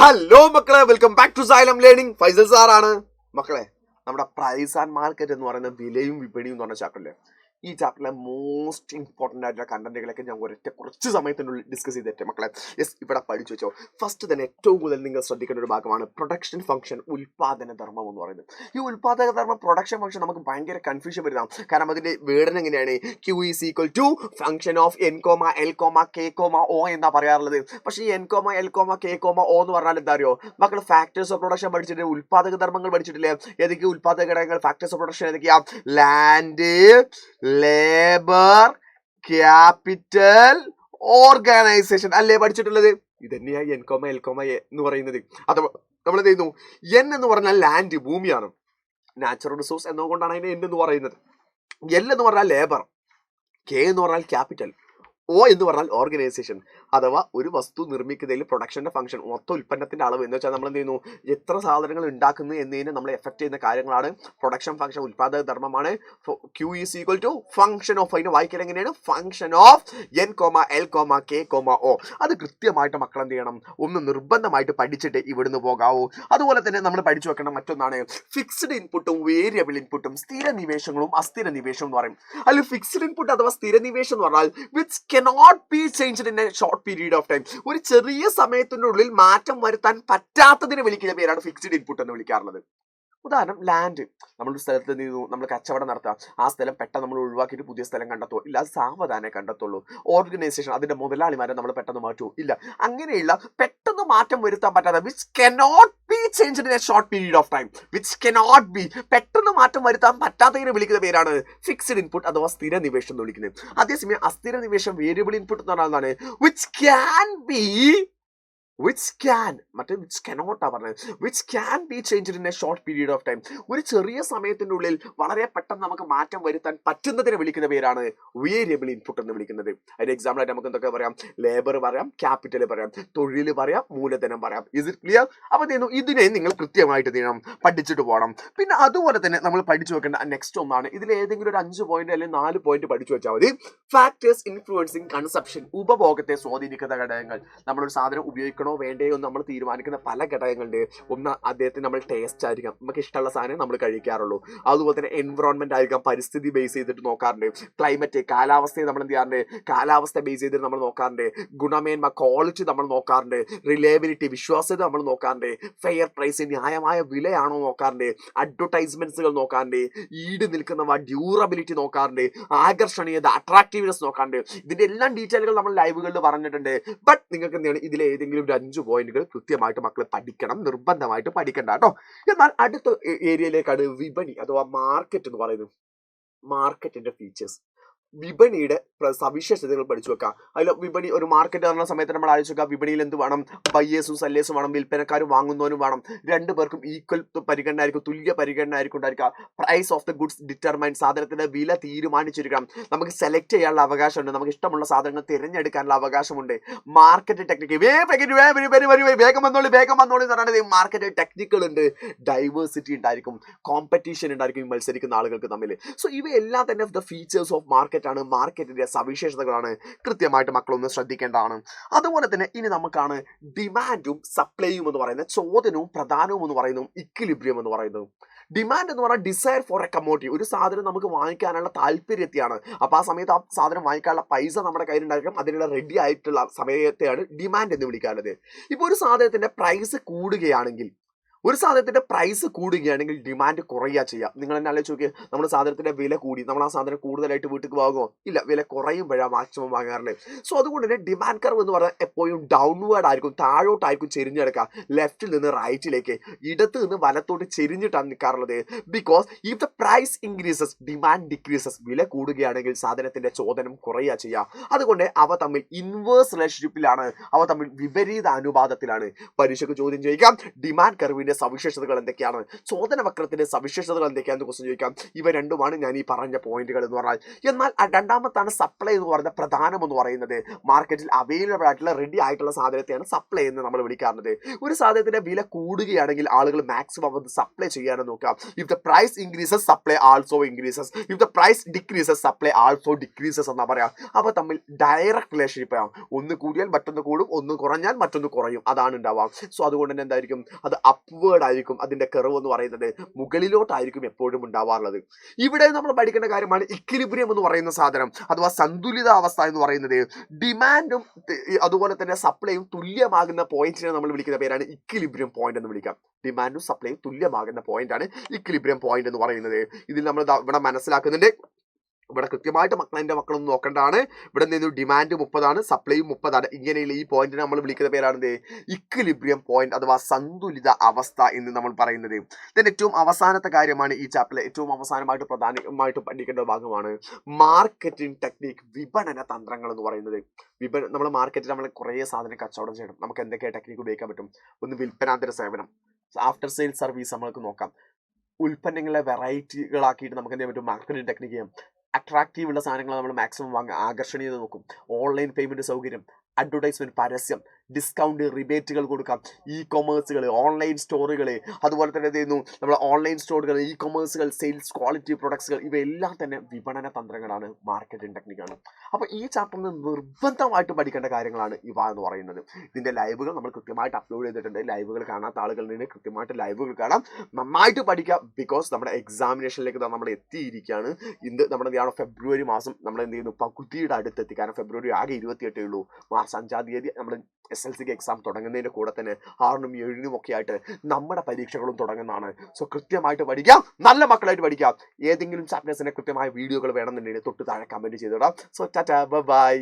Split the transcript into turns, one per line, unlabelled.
Hello മക്കളെ, welcome back to Xylem learning. Faisal സാറാണ്. മക്കളെ, നമ്മുടെ പ്രൈസ് ആൻഡ് മാർക്കറ്റ് എന്ന് പറയുന്ന വിലയും വിപണിയും എന്ന് പറഞ്ഞ ചാപ്റ്ററിലെ ഈ ചാപ്റ്ററിലെ മോസ്റ്റ് ഇമ്പോർട്ടൻ്റ് ആയിട്ടുള്ള കണ്ടന്റുകളൊക്കെ ഞാൻ കുറച്ച് സമയത്തിനുള്ളിൽ ഡിസ്കസ് ചെയ്തിട്ട് മക്കളെ ഇവിടെ പഠിച്ചു വെച്ചോ. ഫസ്റ്റ് തന്നെ ഏറ്റവും കൂടുതൽ നിങ്ങൾ ശ്രദ്ധിക്കേണ്ട ഒരു ഭാഗമാണ് പ്രൊഡക്ഷൻ ഫംഗ്ഷൻ, ഉൽപാദന ധർമ്മം എന്ന് പറയുന്നത്. ഈ ഉൽപാദന ധർമ്മം പ്രൊഡക്ഷൻ ഫംഗ്ഷൻ നമുക്ക് ഭയങ്കര കൺഫ്യൂഷൻ വരുന്നതാണ്. കാരണം അതിന്റെ വേർഡ് എങ്ങനെയാണ്? Q is equal to function of N, L, K, O എന്നാ പറയാറുള്ളത്. പക്ഷേ ഈ N, L, K, O എന്ന് പറഞ്ഞാൽ എന്താ അറിയോ മക്കൾ? ഫാക്ടേഴ്സ് ഓഫ് പ്രൊഡക്ഷൻ പഠിച്ചിട്ട് ഉൽപാദക ധർമ്മങ്ങൾ പഠിച്ചിട്ടില്ലേ? ഏതൊക്കെ ഉൽപാദക ഘടകങ്ങൾ? ഫാക്ടേഴ്സ് ഓഫ് പ്രൊഡക്ഷൻ ഏതൊക്കെയാ? ലാൻഡ്, ലേബർ, ക്യാപിറ്റൽ, ഓർഗനൈസേഷൻ അല്ലേ പഠിച്ചിട്ടുള്ളത്? ഇതന്നെയായി N, L, A എന്ന് പറയുന്നത്. അഥവാ നമ്മൾ എന്ത് ചെയ്യുന്നു? N എന്ന് പറഞ്ഞാൽ ലാൻഡ്, ഭൂമിയാണ്, നാച്ചുറൽ റിസോഴ്സ് എന്നുകൊണ്ടാണ് അതിന് N എന്ന് പറയുന്നത്. L എന്ന് പറഞ്ഞാൽ ലേബർ, K എന്ന് പറഞ്ഞാൽ ക്യാപിറ്റൽ, O എന്ന് പറഞ്ഞാൽ ഓർഗനൈസേഷൻ. അഥവാ ഒരു വസ്തു നിർമ്മിക്കുന്നതിൽ പ്രൊഡക്ഷന്റെ ഫംഗ്ഷൻ, മൊത്തം ഉൽപ്പന്നത്തിന്റെ അളവ് എന്ന് വെച്ചാൽ നമ്മൾ എന്ത് ചെയ്യുന്നു? എത്ര സാധനങ്ങൾ ഉണ്ടാക്കുന്നു എന്നതിനെ നമ്മൾ എഫക്ട് ചെയ്യുന്ന കാര്യങ്ങളാണ് പ്രൊഡക്ഷൻ ഫംഗ്ഷൻ, ഉൽപാദക ധർമ്മമാണ്. Q is equal to function of, അതിന് വായിക്കൽ എങ്ങനെയാണ്? Function of N, L, K, O. അത് കൃത്യമായിട്ട് മക്കൾ എന്ത് ചെയ്യണം? ഒന്ന് നിർബന്ധമായിട്ട് പഠിച്ചിട്ട് ഇവിടുന്ന് പോകാവൂ. അതുപോലെ തന്നെ നമ്മൾ പഠിച്ചു വെക്കണം മറ്റൊന്നാണ് ഫിക്സ്ഡ് ഇൻപുട്ടും വേരിയബിൾ ഇൻപുട്ടും, സ്ഥിര നിവേശങ്ങളും അസ്ഥിര നിവേശവും എന്ന് പറയും. അതിൽ ഫിക്സ്ഡ് ഇൻപുട്ട് അഥവാ സ്ഥിര നിവേശം എന്ന് പറഞ്ഞാൽ which cannot be changed in a short period of time. ഒരു ചെറിയ സമയത്തിനുള്ളിൽ മാറ്റം വരുത്താൻ പറ്റാത്തതിനെ വിളിക്കുന്ന പേരാണ് ഫിക്സ്ഡ് ഇൻപുട്ട് എന്ന് വിളിക്കാറുള്ളത്. ഉദാഹരണം ലാൻഡ്. നമ്മളൊരു സ്ഥലത്ത് എന്ത് ചെയ്യുന്നു? നമ്മൾ കച്ചവടം നടത്താം. ആ സ്ഥലം പെട്ടെന്ന് നമ്മൾ ഒഴിവാക്കിയിട്ട് പുതിയ സ്ഥലം കണ്ടെത്തുമോ? ഇല്ല, അത് സാവധാനം കണ്ടെത്തുള്ളൂ. ഓർഗനൈസേഷൻ, അതിന്റെ മുതലാളിമാരെ നമ്മൾ പെട്ടെന്ന് മാറ്റുമോ? ഇല്ല. അങ്ങനെയുള്ള പെട്ടെന്ന് മാറ്റം വരുത്താൻ പറ്റാത്ത which cannot be changed in a short period of time, which cannot be, പെട്ടെന്ന് മാറ്റം വരുത്താൻ പറ്റാത്തതിനെ വിളിക്കുന്ന പേരാണ് ഫിക്സ്ഡ് ഇൻപുട്ട് അഥവാ സ്ഥിര നിവേശം എന്ന് വിളിക്കുന്നത്. അതേസമയം അസ്ഥിര നിവേശം, വേരിയബിൾ ഇൻപുട്ട് എന്ന് പറഞ്ഞാൽ which can be, which can be changed in a short period of time. ഒരു ചെറിയ സമയത്തിനുള്ളിൽ വളരെ പെട്ടെന്ന് നമുക്ക് മാറ്റം വരുത്താൻ പറ്റുന്നതിനെ വിളിക്കുന്ന പേരാണ് വേരിയബിൾ ഇൻപുട്ട് എന്ന് വിളിക്കുന്നത്. അതിന്റെ എക്സാമ്പിൾ ആയിട്ട് നമുക്ക് എന്തൊക്കെ പറയാം? ലേബർ പറയാം, ക്യാപിറ്റൽ പറയാം, തൊഴിൽ പറയാം, മൂലധനം പറയാം. Is it clear? അപ്പൊ ഇതിനെ നിങ്ങൾ കൃത്യമായിട്ട് ചെയ്യണം, പഠിച്ചിട്ട് പോകണം. പിന്നെ അതുപോലെ തന്നെ നമ്മൾ പഠിച്ചു വെക്കേണ്ട നെക്സ്റ്റ് ഒന്നാണ്, ഇതിൽ ഏതെങ്കിലും ഒരു 5 പോയിന്റ് അല്ലെങ്കിൽ 4 പോയിന്റ് പഠിച്ചു വെച്ചാൽ മതി. ഫാക്ടേഴ്സ് ഇൻഫ്ലുവൻസിങ് കൺസപ്ഷൻ, ഉപഭോഗത്തെ സ്വാധീനിക്കുന്ന ഘടകങ്ങൾ. നമ്മളൊരു സാധനം ഉപയോഗിക്കണം വേണ്ടയോ എന്ന് നമ്മൾ തീരുമാനിക്കുന്ന പല ഘടകങ്ങളുണ്ട്. ഒന്ന് അദ്ദേഹത്തിന് നമ്മൾ ടേസ്റ്റ് ആയിരിക്കാം, നമുക്ക് ഇഷ്ടമുള്ള സാധനം നമ്മൾ കഴിക്കാറുള്ളൂ. അതുപോലെ തന്നെ എൻവറോൺമെന്റ് ആയിരിക്കാം, പരിസ്ഥിതി ബേസ് ചെയ്തിട്ട് നോക്കാറുണ്ട്. ക്ലൈമറ്റ്, കാലാവസ്ഥയെ നമ്മൾ എന്ത് ചെയ്യാറുണ്ട്? കാലാവസ്ഥ ബേസ് ചെയ്തിട്ട് നമ്മൾ നോക്കാറുണ്ട്. ഗുണമേന്മ, ക്വാളിറ്റി നമ്മൾ നോക്കാറുണ്ട്. റിലയബിലിറ്റി, വിശ്വാസ്യത നമ്മൾ നോക്കാറുണ്ട്. ഫെയർ പ്രൈസ്, ന്യായമായ വിലയാണോ നോക്കാറുണ്ട്. അഡ്വർടൈസ്മെന്റ്സുകൾ നോക്കാറുണ്ട്. ഈട് നിൽക്കുന്നവ, ഡ്യൂറബിലിറ്റി നോക്കാറുണ്ട്. ആകർഷണീയത, അട്രാക്റ്റീവ്നെസ് നോക്കാറുണ്ട്. ഇതിന്റെ എല്ലാം ഡീറ്റെയിലുകൾ നമ്മൾ ലൈവുകളിൽ പറഞ്ഞിട്ടുണ്ട്. ബട്ട് നിങ്ങൾക്ക് എന്താണ് ഇതിൽ ഏതെങ്കിലും 5 പോയിന്റുകൾ കൃത്യമായിട്ട് മക്കൾ പഠിക്കണം, നിർബന്ധമായിട്ട് പഠിക്കണ്ട കേട്ടോ. എന്നാൽ അടുത്ത ഏരിയയിലേക്കാണ് വിപണി അഥവാ മാർക്കറ്റ് എന്ന് പറയുന്നത്. മാർക്കറ്റിന്റെ ഫീച്ചേഴ്സ്, വിപണിയുടെ സവിശേഷതകൾ പഠിച്ചു വെക്കാം. അതിൽ വിപണി, ഒരു മാർക്കറ്റ് പറഞ്ഞ സമയത്ത് നമ്മൾ ആലോചിച്ച് വെക്കാം, വിപണിയിൽ എന്ത് വേണം? ബയേഴ്സും സെല്ലേഴ്സും വേണം, വിൽപ്പനക്കാരും വാങ്ങുന്നവനും വേണം. 2 പേർക്കും ഈക്വൽ പരിഗണന ആയിരിക്കും, തുല്യ പരിഗണന ആയിരിക്കും ഉണ്ടായിരിക്കുക. Price of the goods determine, സാധനത്തിന്റെ വില തീരുമാനിച്ചിരിക്കണം. നമുക്ക് സെലക്ട് ചെയ്യാനുള്ള അവകാശമുണ്ട്, നമുക്ക് ഇഷ്ടമുള്ള സാധനങ്ങൾ തിരഞ്ഞെടുക്കാനുള്ള അവകാശമുണ്ട്. മാർക്കറ്റ് ടെക്നിക്ക്, വേഗം വന്നോളി എന്ന് പറയുന്നത് മാർക്കറ്റ് ടെക്നിക്കുകൾ ഉണ്ട്. ഡൈവേഴ്സിറ്റി ഉണ്ടായിരിക്കും, കോമ്പറ്റീഷൻ ഉണ്ടായിരിക്കും മത്സരിക്കുന്ന ആളുകൾക്ക് തമ്മിൽ. സോ ഇവയെല്ലാം തന്നെ ദ ഫീച്ചേഴ്സ് ഓഫ് മാർക്കറ്റ് ആണ്, മാർക്കറ്റിന്റെ സവിശേഷതകളാണ്. കൃത്യമായിട്ട് മക്കളൊന്ന് ശ്രദ്ധിക്കേണ്ടതാണ്. അതുപോലെ തന്നെ ഇനി നമുക്കാണ് ഡിമാൻഡും സപ്ലൈയും എന്ന് പറയുന്നത്, ചോദനവും പ്രധാനവും എന്ന് പറയുന്നതും ഇക്വിലിബ്രിയം എന്ന് പറയുന്നത്. ഡിമാൻഡ് എന്ന് പറഞ്ഞാൽ ഡിസയർ ഫോർ എ കമ്മോഡിറ്റി, ഒരു സാധനം നമുക്ക് വാങ്ങിക്കാനുള്ള താല്പര്യത്തെയാണ്. അപ്പോൾ ആ സമയത്ത് ആ സാധനം വാങ്ങിക്കാനുള്ള പൈസ നമ്മുടെ കയ്യിലുണ്ടായിരിക്കും, അതിനുള്ള റെഡി ആയിട്ടുള്ള സമയത്തെയാണ് ഡിമാൻഡ് എന്ന് വിളിക്കാറുള്ളത്. ഇപ്പോൾ ഒരു സാധനത്തിന്റെ പ്രൈസ് കൂടുകയാണെങ്കിൽ ഡിമാൻഡ് കുറയുക ചെയ്യുക. നിങ്ങൾ തന്നെ ആലോചിച്ച് നോക്കിയാൽ, നമ്മുടെ സാധനത്തിന്റെ വില കൂടി, നമ്മൾ ആ സാധനം കൂടുതലായിട്ട് വീട്ടിൽ വാങ്ങുമോ? ഇല്ല, വില കുറയുമ്പോഴാണ് മാക്സിമം വാങ്ങാറുള്ളത്. സോ അതുകൊണ്ട് തന്നെ ഡിമാൻഡ് കർവ് എന്ന് പറഞ്ഞാൽ എപ്പോഴും ഡൗൺവേർഡ് ആയിരിക്കും, താഴോട്ടായിരിക്കും ചെരിഞ്ഞെടുക്കുക. ലെഫ്റ്റിൽ നിന്ന് റൈറ്റിലേക്ക്, ഇടത്ത് നിന്ന് വലത്തോട്ട് ചെരിഞ്ഞിട്ടാണ് നിൽക്കാറുള്ളത്. Because if the price increases demand decreases, വില കൂടുകയാണെങ്കിൽ സാധനത്തിന്റെ ചോദനം കുറയുക ചെയ്യുക. അതുകൊണ്ട് അവ തമ്മിൽ ഇൻവേഴ്സ് റിലേഷൻഷിപ്പിലാണ്, അവ തമ്മിൽ വിപരീത അനുപാതത്തിലാണ്. പരീക്ഷയ്ക്ക് ചോദ്യം ചോദിക്കാം, ഡിമാൻഡ് കർവിന്റെ വക്രത്തിന്റെ സവിശേഷതകൾ എന്തൊക്കെയാണ്, ചോദന വക്രത്തിന്റെ സവിശേഷതകൾ എന്തൊക്കെയാണെന്ന് ക്വസ്റ്റ്യൻ ചോദിക്കാം. ഇവ രണ്ടുമാണ് ഞാൻ ഈ പറഞ്ഞ പോയിന്റുകൾ എന്ന് പറഞ്ഞാൽ. എന്നാൽ രണ്ടാമത്താണ് സപ്ലൈ എന്ന് പറയുന്ന പ്രധാനം എന്ന് പറയുന്നത്. മാർക്കറ്റിൽ അവൈലബിൾ ആയിട്ടുള്ള റെഡി ആയിട്ടുള്ള സാധനത്തെയാണ് സപ്ലൈ എന്ന് നമ്മൾ വിളിക്കാറുള്ളത്. ഒരു സാധനത്തിന്റെ വില കൂടുകയാണെങ്കിൽ ആളുകൾ മാക്സിമം അത് സപ്ലൈ ചെയ്യാനും നോക്കാം. If the price increases supply also increases, if the price decreases supply also decreases എന്നാ പറയാം. അവ തമ്മിൽ ഡയറക്റ്റ് റിലേഷൻഷിപ്പ് ആണ്. ഒന്ന് കൂടിയാൽ മറ്റൊന്ന് കൂടും, ഒന്ന് കുറഞ്ഞാൽ മറ്റൊന്ന് കുറയും, അതാണ് ഉണ്ടാവാം. സോ അതുകൊണ്ട് തന്നെ എന്തായിരിക്കും, അത് അപ്വേർഡ് ആയിരിക്കും. അതിന്റെ കർവ് എന്ന് പറയുന്നത് മുകളിലോട്ടായിരിക്കും എപ്പോഴും ഉണ്ടാവാറുള്ളത്. ഇവിടെ നമ്മൾ പഠിക്കേണ്ട കാര്യമാണ് ഇക്വിലിബ്രിയം എന്ന് പറയുന്ന സാധനം, അഥവാ സന്തുലിതാവസ്ഥ എന്ന് പറയുന്നത്. ഡിമാൻഡും അതുപോലെ തന്നെ സപ്ലൈയും തുല്യമാകുന്ന പോയിന്റിനെ നമ്മൾ വിളിക്കുന്ന പേരാണ് ഇക്വിലിബ്രിയം പോയിന്റ് എന്ന് വിളിക്കാം. ഡിമാൻഡും സപ്ലൈയും തുല്യമാകുന്ന പോയിന്റ് ആണ് ഇക്വിലിബ്രിയം പോയിന്റ് എന്ന് പറയുന്നത്. ഇതിൽ നമ്മൾ ഇവിടെ മനസ്സിലാക്കുന്നുണ്ട്, ഇവിടെ കൃത്യമായിട്ട് എൻ്റെ മക്കളൊന്നും നോക്കേണ്ടതാണ്. ഇവിടെ നിന്ന് ഡിമാൻഡ് 30 സപ്ലൈയും 30. ഇങ്ങനെയുള്ള ഈ പോയിന്റിനെ നമ്മൾ വിളിക്കുന്ന പേരാണ് ഇക്വിലിബ്രിയം പോയിന്റ് അഥവാ സന്തുലിത അവസ്ഥ എന്ന് നമ്മൾ പറയുന്നത്. ഇതിന് ഏറ്റവും അവസാനത്തെ കാര്യമാണ് ഈ ചാപ്റ്ററിലെ ഏറ്റവും അവസാനമായിട്ട് പ്രധാനമായിട്ട് പഠിക്കേണ്ട ഭാഗമാണ് മാർക്കറ്റിംഗ് ടെക്നിക്, വിപണന തന്ത്രങ്ങൾ എന്ന് പറയുന്നത്. നമ്മുടെ മാർക്കറ്റിൽ നമ്മൾ കുറേ സാധനം കച്ചവടം ചെയ്യണം. നമുക്ക് എന്തൊക്കെ ടെക്നിക്ക് ഉപയോഗിക്കാൻ പറ്റും? ഒന്ന് വിൽപ്പനാന്തര സേവനം, ആഫ്റ്റർ സെയിൽ സർവീസ് നമ്മൾക്ക് നോക്കാം. ഉൽപ്പന്നങ്ങളെ വെറൈറ്റികളാക്കിയിട്ട് നമുക്ക് എന്ത് ചെയ്യാൻ പറ്റും? മാർക്കറ്റിംഗ് ടെക്നിക്ക് ചെയ്യാം. അട്രാക്റ്റീവ് ഉള്ള സാധനങ്ങൾ നമ്മൾ മാക്സിമം വാങ്ങാൻ ആകർഷണീയത നോക്കും. ഓൺലൈൻ പേയ്മെന്റ് സൗകര്യം, അഡ്വർടൈസ്മെന്റ്, പരസ്യം, ഡിസ്കൗണ്ട്, റിബേറ്റുകൾ കൊടുക്കാം. ഇ കൊമേഴ്സുകൾ, ഓൺലൈൻ സ്റ്റോറുകൾ, അതുപോലെ തന്നെ എന്ത് ചെയ്യുന്നു, നമ്മൾ ഓൺലൈൻ സ്റ്റോറുകൾ, ഇ കൊമേഴ്സുകൾ, സെയിൽസ്, ക്വാളിറ്റി പ്രൊഡക്ട്സുകൾ, ഇവയെല്ലാം തന്നെ വിപണന തന്ത്രങ്ങളാണ്, മാർക്കറ്റിംഗ് ടെക്നിക്കാണ്. അപ്പോൾ ഈ ചാപ്റ്ററിൽ നിർബന്ധമായിട്ട് പഠിക്കേണ്ട കാര്യങ്ങളാണ് ഇവ എന്ന് പറയുന്നത്. ഇതിന്റെ ലൈവുകൾ നമ്മൾ കൃത്യമായിട്ട് അപ്ലോഡ് ചെയ്തിട്ടുണ്ട്. ലൈവുകൾ കാണാത്ത ആളുകളുടെ കൃത്യമായിട്ട് ലൈവുകൾ കാണാം, നന്നായിട്ട് പഠിക്കാം. ബിക്കോസ് നമ്മുടെ എക്സാമിനേഷനിലേക്ക് നമ്മൾ എത്തിയിരിക്കുകയാണ്. ഇന്ന് നമ്മുടെ ഫെബ്രുവരി മാസം നമ്മൾ എന്ത് ചെയ്യുന്നു, പകുതിയുടെ അടുത്തെത്തി. കാരണം ഫെബ്രുവരി ആകെ 28 ഉള്ളൂ. മാർച്ച് 5 തീയതി നമ്മൾ SLCക്ക് എക്സാം തുടങ്ങുന്നതിൻ്റെ കൂടെ തന്നെ 6നും 7നും ഒക്കെ ആയിട്ട് നമ്മുടെ പരീക്ഷകളും തുടങ്ങുന്നതാണ്. സോ കൃത്യമായിട്ട് പഠിക്കാം, നല്ല മക്കളായിട്ട് പഠിക്കാം. ഏതെങ്കിലും ചാപ്റ്റേഴ്സിന്റെ കൃത്യമായ വീഡിയോകൾ വേണമെന്നുണ്ടെങ്കിൽ തൊട്ട് താഴെ കമന്റ് ചെയ്തിടാം. So tata, by.